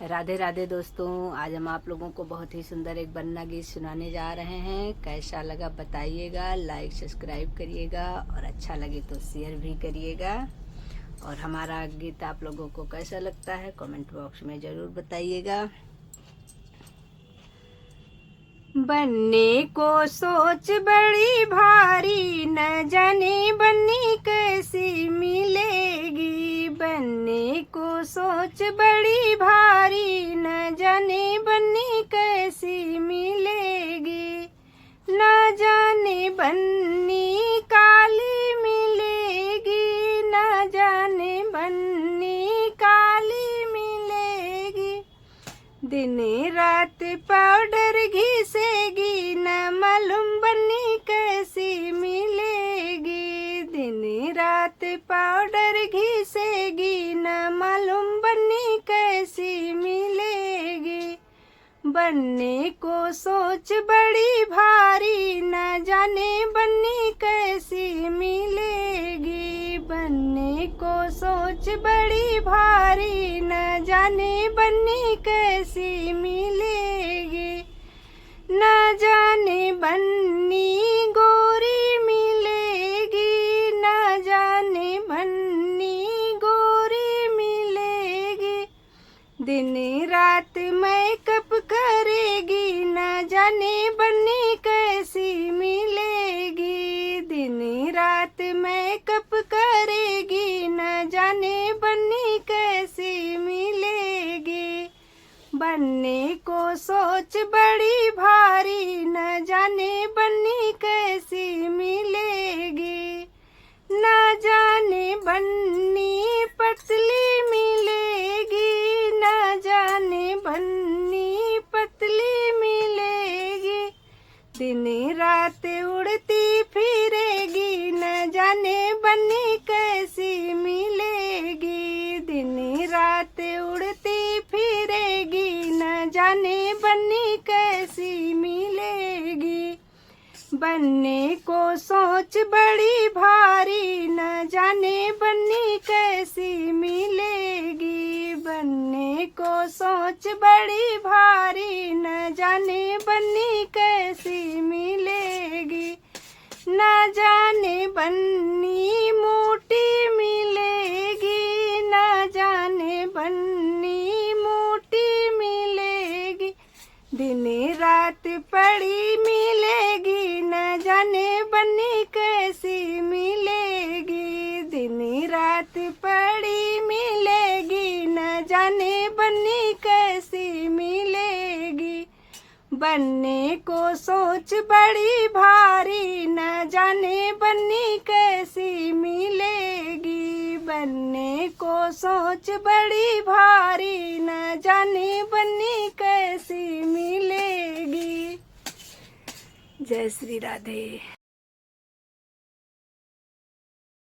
राधे राधे दोस्तों, आज हम आप लोगों को बहुत ही सुंदर एक वंदना गीत सुनाने जा रहे हैं। कैसा लगा बताइएगा, लाइक सब्सक्राइब करिएगा और अच्छा लगे तो शेयर भी करिएगा। और हमारा गीत आप लोगों को कैसा लगता है कमेंट बॉक्स में ज़रूर बताइएगा। बनने को सोच बड़ी भारी, न जाने बननी कैसी मिलेगी। बनने को सोच बड़ी भारी, न जाने बननी कैसी मिलेगी। न जाने बननी काली मिलेगी, न जाने बननी काली मिलेगी। दिन रात पाउडर घिसेगी, न मालूम बननी कैसी मिलेगी। दिन रात पाउडर घिसेगी, न मालूम बननी कैसी मिलेगी। बनने को सोच बड़ी भारी, न जाने बननी कैसी मिलेगी। बनने को सोच बड़ी भारी, न जाने बननी कैसी मिलेगी। न जाने बननी गोरी मिलेगी, न जाने बननी गोरी मिलेगी। दिन रात मेकअप करेगी, न जाने बननी कैसी मिलेगी। दिन रात मेकअप करेगी, न जाने बननी कैसी मिलेगी। बनने को सोच बड़ी भारी, न जाने बननी कैसी मिलेगी। न जाने बननी पतली मिलेगी, न जाने बननी पतली मिलेगी। दिन रात उड़ती फिरेगी, न जाने बननी कैसी मिलेगी। दिन रात उड़ती फिरेगी, न जाने बननी कैसी मिलेगी। बनने को सोच बड़ी भारी, न जाने बननी कैसी मिलेगी। बनने को सोच बड़ी भारी, न जाने बननी कैसी मिलेगी। न जाने बननी मोटी मिलेगी, न जाने बननी मोटी मिलेगी। दिन रात पड़ी मिलेगी, न जाने बननी कैसी मिलेगी। दिन रात पड़ी मिलेगी, न जाने बननी कैसी मिलेगी। बनने को सोच बड़ी भारी, न जाने बननी कैसी मिलेगी। बनने को सोच बड़ी भारी, न जाने बननी कैसी मिलेगी। जय श्री राधे।